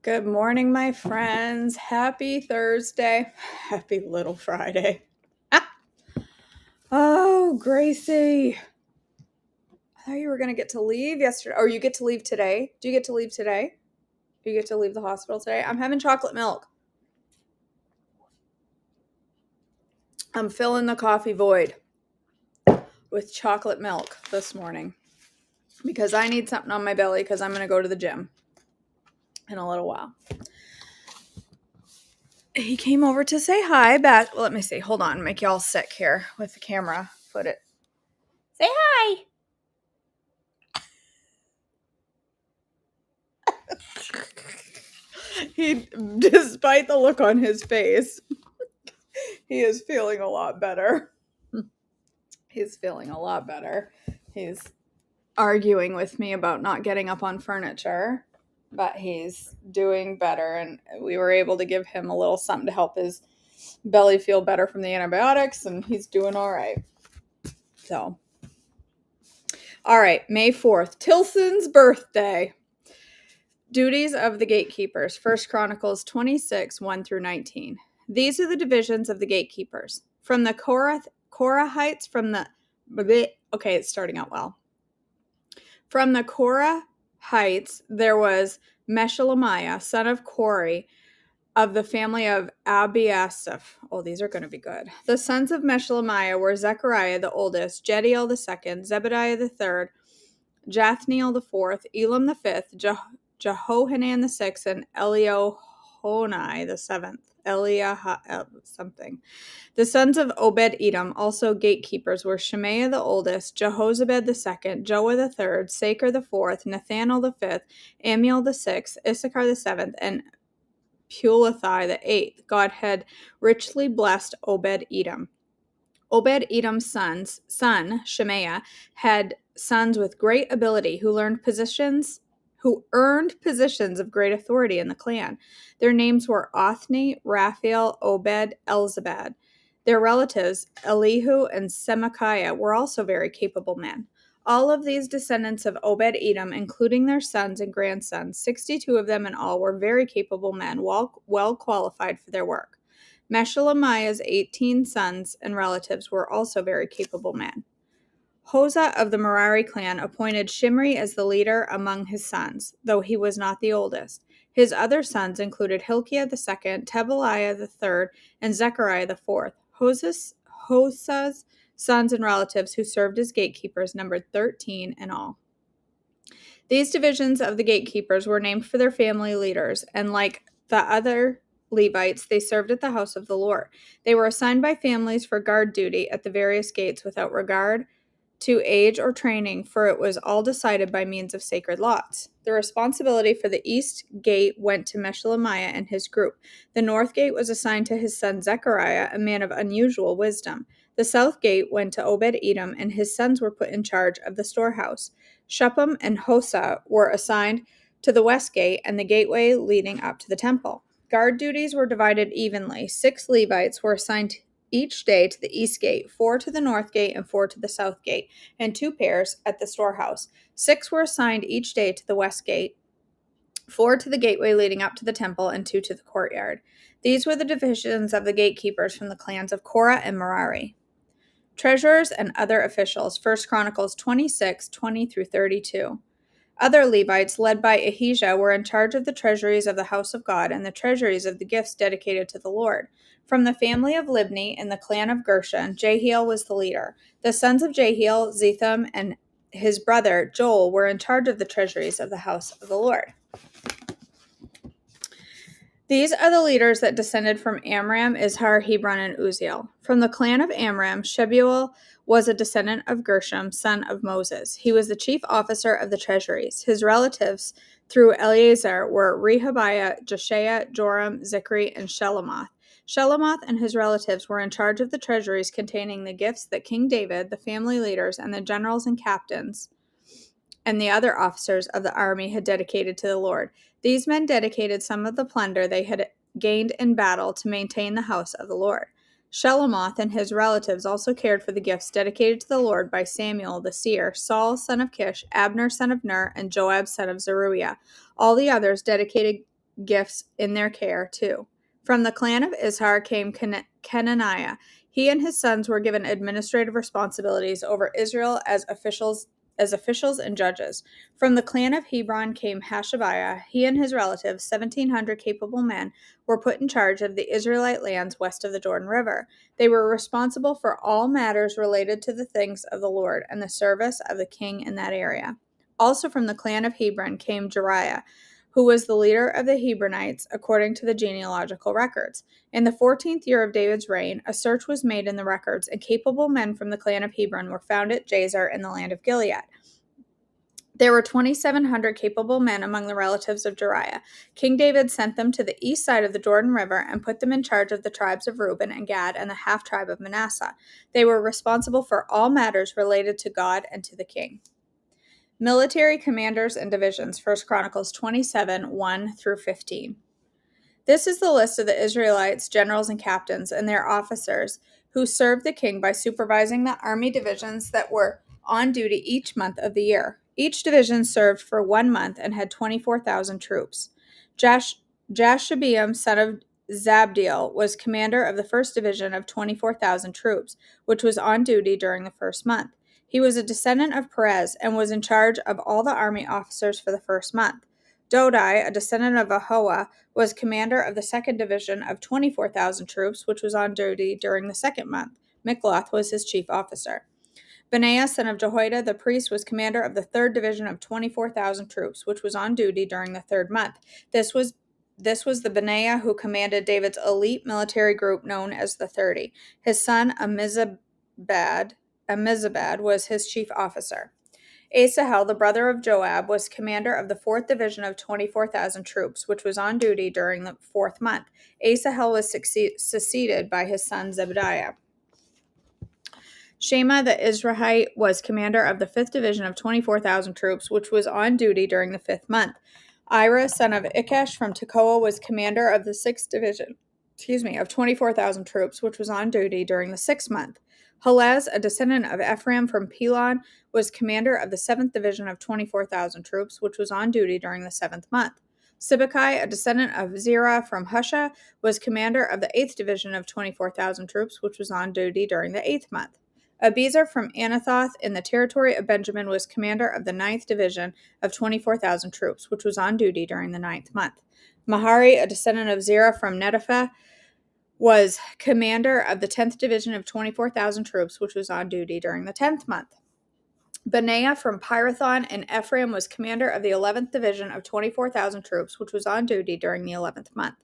Good morning, my friends. Happy Thursday. Happy little Friday. Oh, Gracie. I thought you were going to get to leave yesterday. Or you get to leave today. Do you get to leave today? Do you get to leave the hospital today? I'm having chocolate milk. I'm filling the coffee void with chocolate milk this morning because I need something on my belly because I'm going to go to the gym in a little while. He came over to say hi back. Well, let me see. Hold on. Make y'all sick here with the camera. Put it. Say hi. He, despite the look on his face, he is feeling a lot better. He's feeling a lot better. He's arguing with me about not getting up on furniture, but he's doing better, and we were able to give him a little something to help his belly feel better from the antibiotics, and he's doing all right. So, all right, May 4th, Tilson's birthday. Duties of the gatekeepers. 1 Chronicles 26, 1 through 19. These are the divisions of the gatekeepers. From the Korahites, from the... Okay, it's starting out well. From the Korahites, there was Meshelemiah, son of Kori, of the family of Abiasaph. Oh, these are going to be good. The sons of Meshelemiah were Zechariah the oldest, Jediel the second, Zebediah the third, Jathniel the fourth, Elam the fifth, Jehohanan the sixth, and Eliohonai the seventh. Something. The sons of Obed-Edom, also gatekeepers, were Shemaiah the oldest, Jehozabad the second, Joah the third, Saker the fourth, Nathanael the fifth, Amiel the sixth, Issachar the seventh, and Pulathai the eighth. God had richly blessed Obed-Edom. Obed-Edom's son Shemaiah had sons with great ability who earned positions of great authority in the clan. Their names were Othni, Raphael, Obed, Elzabad. Their relatives, Elihu and Semachiah, were also very capable men. All of these descendants of Obed-Edom, including their sons and grandsons, 62 of them in all, were very capable men, well qualified for their work. Meshelemiah's 18 sons and relatives were also very capable men. Hosea of the Merari clan appointed Shimri as the leader among his sons, though he was not the oldest. His other sons included Hilkiah the second, Tebaliah the third, and Zechariah the fourth. Hosea's sons and relatives who served as gatekeepers numbered 13 in all. These divisions of the gatekeepers were named for their family leaders, and like the other Levites, they served at the house of the Lord. They were assigned by families for guard duty at the various gates without regard to age or training, for it was all decided by means of sacred lots. The responsibility for the east gate went to Meshelemiah and his group. The north gate was assigned to his son Zechariah, a man of unusual wisdom. The south gate went to Obed-Edom, and his sons were put in charge of the storehouse. Shuppam and Hosea were assigned to the west gate and the gateway leading up to the temple. Guard duties were divided evenly. 6 Levites were assigned each day to the east gate, 4 to the north gate, and 4 to the south gate, and 2 pairs at the storehouse. 6 were assigned each day to the west gate, 4 to the gateway leading up to the temple, and 2 to the courtyard. These were the divisions of the gatekeepers from the clans of Korah and Merari. Treasurers and other officials. 1 Chronicles 26, 20 through 32. Other Levites, led by Ahijah, were in charge of the treasuries of the house of God and the treasuries of the gifts dedicated to the Lord. From the family of Libni in the clan of Gershon, Jehiel was the leader. The sons of Jehiel, Zetham, and his brother Joel were in charge of the treasuries of the house of the Lord. These are the leaders that descended from Amram, Izhar, Hebron, and Uzziel. From the clan of Amram, Shebuel was a descendant of Gershom, son of Moses. He was the chief officer of the treasuries. His relatives through Eleazar were Rehabiah, Jeshaiah, Joram, Zichri, and Shelomoth. Shelomoth and his relatives were in charge of the treasuries containing the gifts that King David, the family leaders, and the generals and captains and the other officers of the army had dedicated to the Lord. These men dedicated some of the plunder they had gained in battle to maintain the house of the Lord. Shelomoth and his relatives also cared for the gifts dedicated to the Lord by Samuel the seer, Saul son of Kish, Abner son of Ner, and Joab son of Zeruiah. All the others dedicated gifts in their care, too. From the clan of Izhar came Kenaniah. He and his sons were given administrative responsibilities over Israel as officials and judges. From the clan of Hebron came Hashabiah. He and his relatives, 1,700 capable men, were put in charge of the Israelite lands west of the Jordan River. They were responsible for all matters related to the things of the Lord and the service of the king in that area. Also from the clan of Hebron came Jeriah, who was the leader of the Hebronites according to the genealogical records. In the 14th year of David's reign, a search was made in the records, and capable men from the clan of Hebron were found at Jazer in the land of Gilead. There were 2,700 capable men among the relatives of Jeriah. King David sent them to the east side of the Jordan River and put them in charge of the tribes of Reuben and Gad and the half-tribe of Manasseh. They were responsible for all matters related to God and to the king. Military commanders and divisions, 1 Chronicles 27, 1 through 15. This is the list of the Israelites, generals and captains, and their officers who served the king by supervising the army divisions that were on duty each month of the year. Each division served for 1 month and had 24,000 troops. Jashobeam, son of Zabdiel, was commander of the first division of 24,000 troops, which was on duty during the first month. He was a descendant of Perez and was in charge of all the army officers for the first month. Dodai, a descendant of Ahoah, was commander of the second division of 24,000 troops, which was on duty during the second month. Mikloth was his chief officer. Benaiah, son of Jehoiada, the priest, was commander of the third division of 24,000 troops, which was on duty during the third month. This was the Benaiah who commanded David's elite military group known as the 30. His son Amizabad was his chief officer. Asahel, the brother of Joab, was commander of the 4th division of 24,000 troops, which was on duty during the 4th month. Asahel was succeeded by his son Zebediah. Shema the Israelite was commander of the 5th division of 24,000 troops, which was on duty during the 5th month. Ira, son of Ikesh from Tekoa, was commander of the 6th division of 24,000 troops, which was on duty during the 6th month. Helez, a descendant of Ephraim from Pelon, was commander of the 7th division of 24,000 troops, which was on duty during the 7th month. Sibbecai, a descendant of Zerah from Husha, was commander of the 8th division of 24,000 troops, which was on duty during the 8th month. Abiezer from Anathoth in the territory of Benjamin was commander of the 9th division of 24,000 troops, which was on duty during the 9th month. Mahari, a descendant of Zerah from Netophath, was commander of the 10th division of 24,000 troops, which was on duty during the 10th month. Benaiah from Pirathon in Ephraim was commander of the 11th division of 24,000 troops, which was on duty during the 11th month.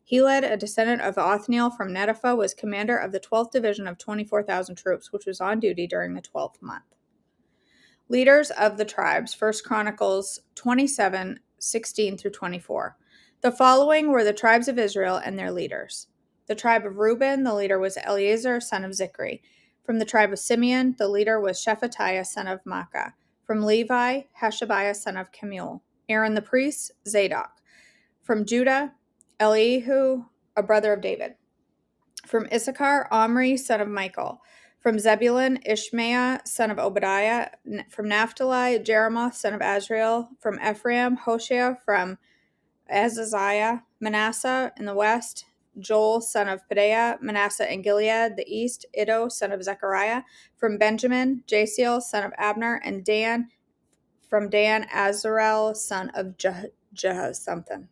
Heled, a descendant of Othniel from Netophath, was commander of the 12th division of 24,000 troops, which was on duty during the 12th month. Leaders of the tribes, 1 Chronicles 27, 16 through 24. The following were the tribes of Israel and their leaders. The tribe of Reuben, the leader was Eleazar, son of Zikri. From the tribe of Simeon, the leader was Shephatiah, son of Makkah. From Levi, Hashabiah, son of Kemuel. Aaron the priest, Zadok. From Judah, Elihu, a brother of David. From Issachar, Omri, son of Michael. From Zebulun, Ishmaiah, son of Obadiah. From Naphtali, Jeremoth, son of Azriel. From Ephraim, Hoshea. From Azaziah, Manasseh in the west. Joel, son of Pedaiah. Manasseh in Gilead, the east. Iddo, son of Zechariah. From Benjamin, Jasiel, son of Abner. And Dan, from Dan, Azarel, son of Jeroham.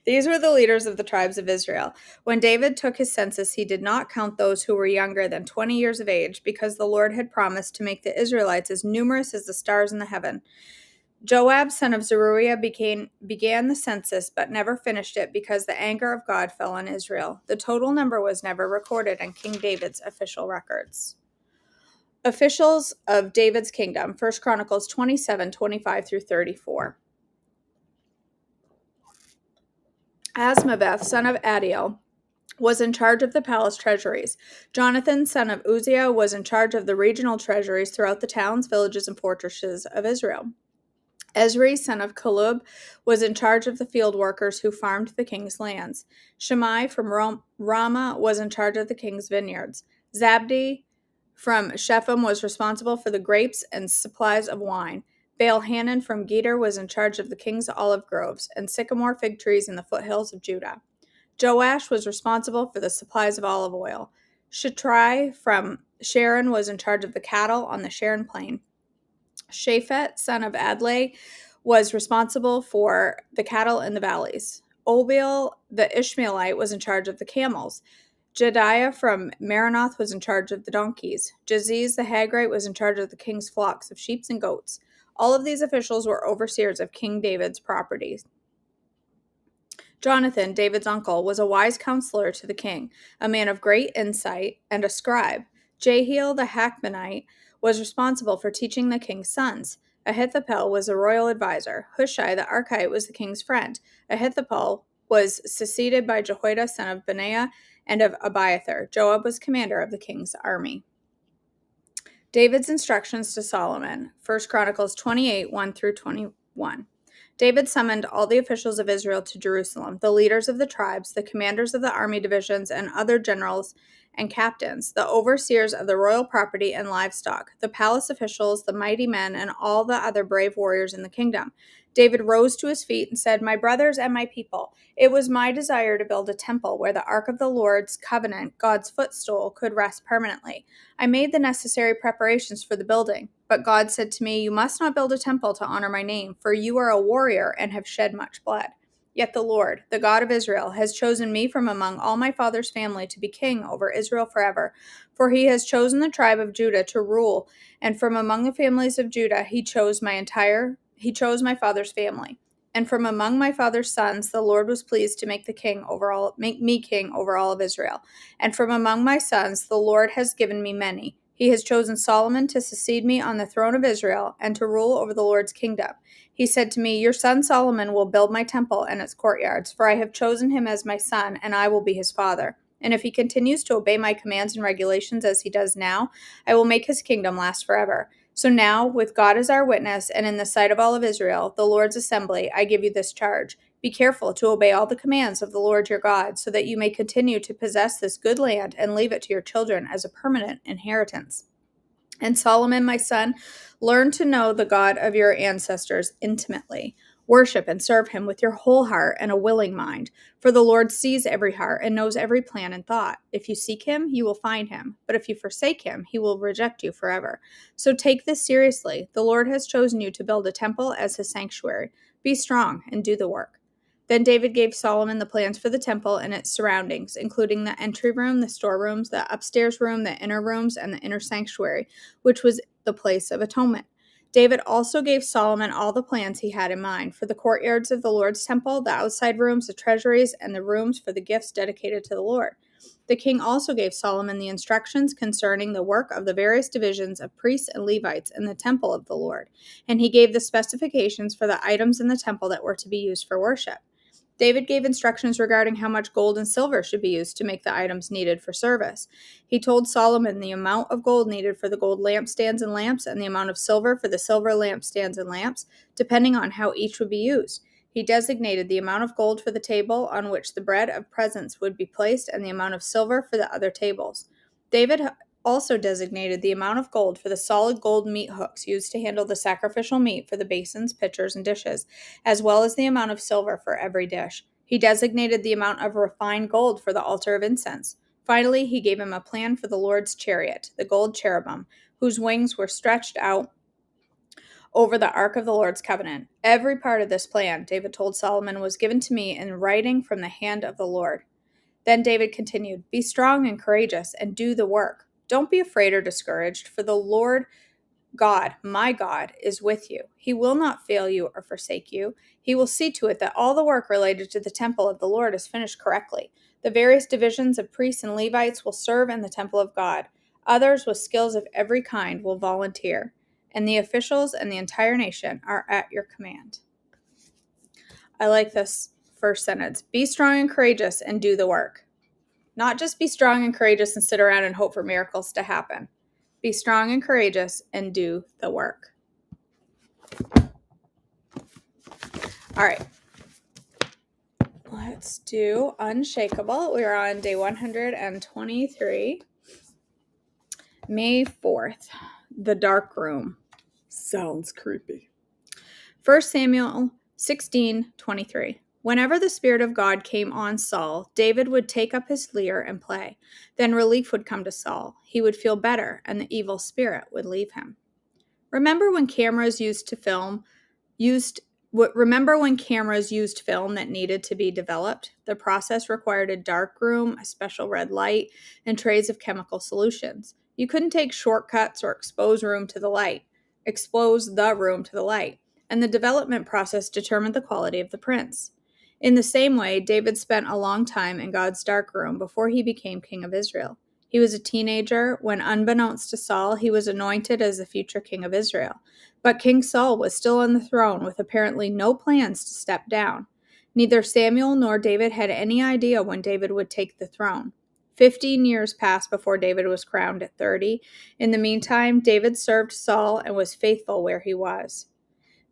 These were the leaders of the tribes of Israel. When David took his census, he did not count those who were younger than 20 years of age, because the Lord had promised to make the Israelites as numerous as the stars in the heaven. Joab, son of Zeruiah, began the census, but never finished it, because the anger of God fell on Israel. The total number was never recorded in King David's official records. Officials of David's kingdom, 1 Chronicles 27, 25 through 34. Asmaveth, son of Adiel, was in charge of the palace treasuries. Jonathan, son of Uzziah, was in charge of the regional treasuries throughout the towns, villages, and fortresses of Israel. Ezri, son of Caleb, was in charge of the field workers who farmed the king's lands. Shimei from Ramah was in charge of the king's vineyards. Zabdi from Shephem was responsible for the grapes and supplies of wine. Baal-Hanan from Gedor was in charge of the king's olive groves and sycamore fig trees in the foothills of Judah. Joash was responsible for the supplies of olive oil. Shitrai from Sharon was in charge of the cattle on the Sharon plain. Shaphat, son of Adlai, was responsible for the cattle in the valleys. Obil, the Ishmaelite, was in charge of the camels. Jediah from Maronoth was in charge of the donkeys. Jaziz the Hagrite was in charge of the king's flocks of sheep and goats. All of these officials were overseers of King David's properties. Jonathan, David's uncle, was a wise counselor to the king, a man of great insight, and a scribe. Jehiel the Hachmonite was responsible for teaching the king's sons. Ahithophel was a royal advisor. Hushai the Archite was the king's friend. Ahithophel was succeeded by Jehoiada, son of Benaiah, and of Abiathar. Joab was commander of the king's army. David's instructions to Solomon. 1 Chronicles 28, 1 through 21. David summoned all the officials of Israel to Jerusalem, the leaders of the tribes, the commanders of the army divisions, and other generals and captains, the overseers of the royal property and livestock, the palace officials, the mighty men, and all the other brave warriors in the kingdom. David rose to his feet and said, "My brothers and my people, it was my desire to build a temple where the ark of the Lord's covenant, God's footstool, could rest permanently. I made the necessary preparations for the building. But God said to me, 'You must not build a temple to honor my name, for you are a warrior and have shed much blood.' Yet the Lord, the God of Israel, has chosen me from among all my father's family to be king over Israel forever. For he has chosen the tribe of Judah to rule, and from among the families of Judah he chose my father's family. And from among my father's sons the Lord was pleased to make me king over all of Israel. And from among my sons the Lord has given me many. He has chosen Solomon to succeed me on the throne of Israel and to rule over the Lord's kingdom. He said to me, 'Your son Solomon will build my temple and its courtyards, for I have chosen him as my son, and I will be his father. And if he continues to obey my commands and regulations as he does now, I will make his kingdom last forever.' So now, with God as our witness, and in the sight of all of Israel, the Lord's assembly, I give you this charge. Be careful to obey all the commands of the Lord your God, so that you may continue to possess this good land and leave it to your children as a permanent inheritance. And Solomon, my son, learn to know the God of your ancestors intimately. Worship and serve him with your whole heart and a willing mind. For the Lord sees every heart and knows every plan and thought. If you seek him, you will find him. But if you forsake him, he will reject you forever. So take this seriously. The Lord has chosen you to build a temple as his sanctuary. Be strong and do the work." Then David gave Solomon the plans for the temple and its surroundings, including the entry room, the storerooms, the upstairs room, the inner rooms, and the inner sanctuary, which was the place of atonement. David also gave Solomon all the plans he had in mind for the courtyards of the Lord's temple, the outside rooms, the treasuries, and the rooms for the gifts dedicated to the Lord. The king also gave Solomon the instructions concerning the work of the various divisions of priests and Levites in the temple of the Lord, and he gave the specifications for the items in the temple that were to be used for worship. David gave instructions regarding how much gold and silver should be used to make the items needed for service. He told Solomon the amount of gold needed for the gold lampstands and lamps, and the amount of silver for the silver lampstands and lamps, depending on how each would be used. He designated the amount of gold for the table on which the bread of presence would be placed, and the amount of silver for the other tables. David also designated the amount of gold for the solid gold meat hooks used to handle the sacrificial meat for the basins, pitchers, and dishes, as well as the amount of silver for every dish. He designated the amount of refined gold for the altar of incense. Finally, he gave him a plan for the Lord's chariot, the gold cherubim, whose wings were stretched out over the ark of the Lord's covenant. Every part of this plan, David told Solomon, was given to me in writing from the hand of the Lord. Then David continued, "Be strong and courageous, and do the work. Don't be afraid or discouraged, for the Lord God, my God, is with you. He will not fail you or forsake you. He will see to it that all the work related to the temple of the Lord is finished correctly. The various divisions of priests and Levites will serve in the temple of God. Others with skills of every kind will volunteer, and the officials and the entire nation are at your command." I like this first sentence. Be strong and courageous and do the work. Not just be strong and courageous and sit around and hope for miracles to happen. Be strong and courageous and do the work. All right. Let's do Unshakable. We are on day 123. May 4th. The Dark Room. Sounds creepy. 1 Samuel 16:23. Whenever the Spirit of God came on Saul, David would take up his lyre and play. Then relief would come to Saul. He would feel better, and the evil spirit would leave him. Remember when cameras used film that needed to be developed? The process required a dark room, a special red light, and trays of chemical solutions. You couldn't take shortcuts or expose the room to the light. And the development process determined the quality of the prints. In the same way, David spent a long time in God's dark room before he became king of Israel. He was a teenager when, unbeknownst to Saul, he was anointed as the future king of Israel. But King Saul was still on the throne with apparently no plans to step down. Neither Samuel nor David had any idea when David would take the throne. 15 years passed before David was crowned at 30. In the meantime, David served Saul and was faithful where he was.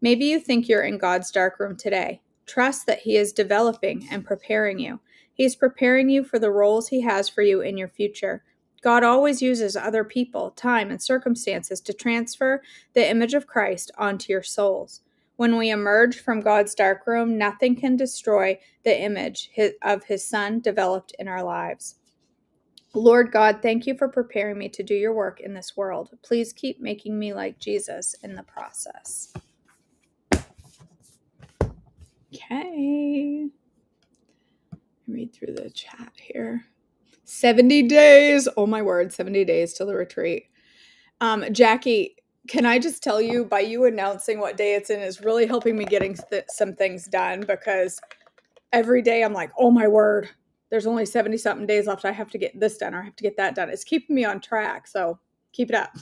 Maybe you think you're in God's dark room today. Trust that He is developing and preparing you. He is preparing you for the roles He has for you in your future. God always uses other people, time, and circumstances to transfer the image of Christ onto your souls. When we emerge from God's dark room, nothing can destroy the image of His Son developed in our lives. Lord God, thank you for preparing me to do your work in this world. Please keep making me like Jesus in the process. Okay. Read through the chat here. 70 days. Oh my word, 70 days till the retreat. Jackie, can I just tell you, by you announcing what day it's in is really helping me getting some things done, because every day I'm like, oh my word, there's only 70 something days left. I have to get this done or I have to get that done. It's keeping me on track. So keep it up.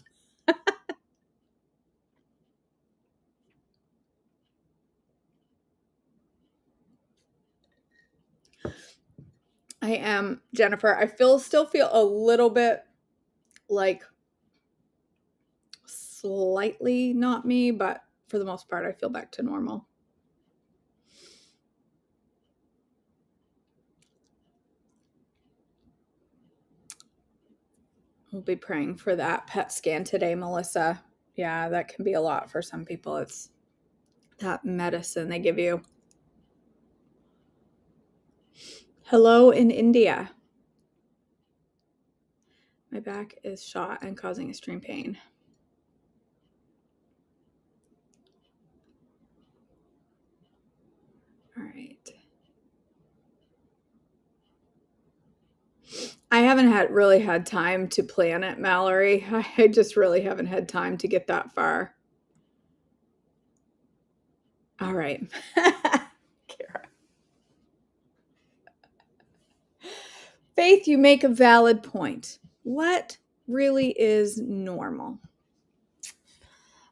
I am, Jennifer. I still feel a little bit like slightly not me, but for the most part, I feel back to normal. We'll be praying for that PET scan today, Melissa. Yeah, that can be a lot for some people. It's that medicine they give you. Hello in India. My back is shot and causing extreme pain. All right. I haven't really had time to plan it, Mallory. I just really haven't had time to get that far. All right. Kara. Faith, you make a valid point. What really is normal?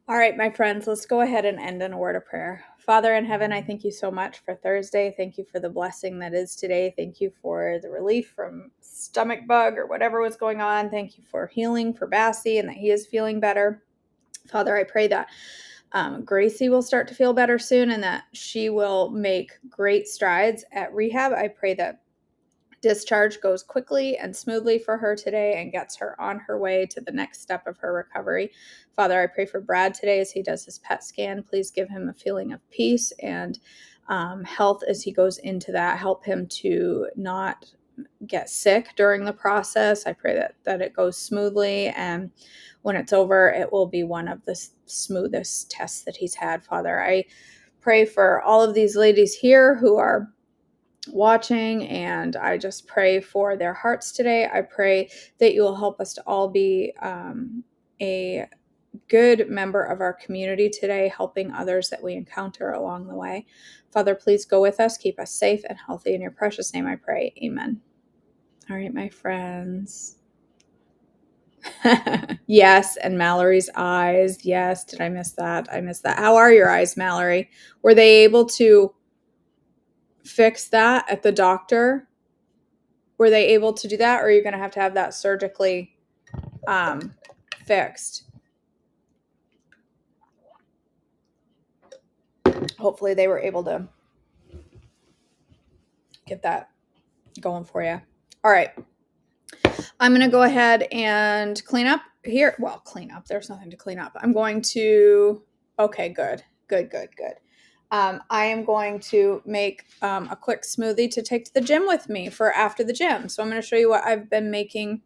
All right, my friends, let's go ahead and end in a word of prayer. Father in heaven, I thank you so much for Thursday. Thank you for the blessing that is today. Thank you for the relief from stomach bug or whatever was going on. Thank you for healing for Bassie and that he is feeling better. Father, I pray that Gracie will start to feel better soon and that she will make great strides at rehab. I pray that discharge goes quickly and smoothly for her today and gets her on her way to the next step of her recovery. Father, I pray for Brad today as he does his PET scan. Please give him a feeling of peace and health as he goes into that. Help him to not get sick during the process. I pray that it goes smoothly, and when it's over, it will be one of the smoothest tests that he's had. Father, I pray for all of these ladies here who are watching, and I just pray for their hearts today. I pray that you will help us to all be a good member of our community today, helping others that we encounter along the way. Father, please go with us, keep us safe and healthy. In your precious name I pray, amen. All right, my friends. Yes, and Mallory's eyes. Yes, did I miss that? I missed that. How are your eyes, Mallory? Were they able to fix that at the doctor? Were they able to do that, or are you going to have that surgically fixed? Hopefully they were able to get that going for you. All right. I'm going to go ahead and clean up here. Well, clean up. There's nothing to clean up. I'm going to, okay, good. I am going to make a quick smoothie to take to the gym with me for after the gym. So I'm going to show you what I've been making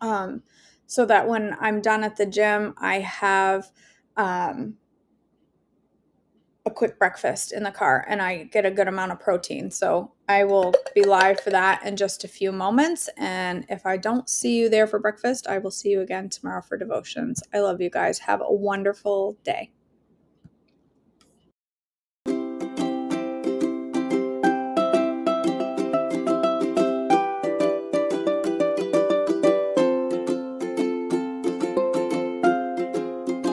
so that when I'm done at the gym, I have a quick breakfast in the car and I get a good amount of protein. So I will be live for that in just a few moments. And if I don't see you there for breakfast, I will see you again tomorrow for devotions. I love you guys. Have a wonderful day.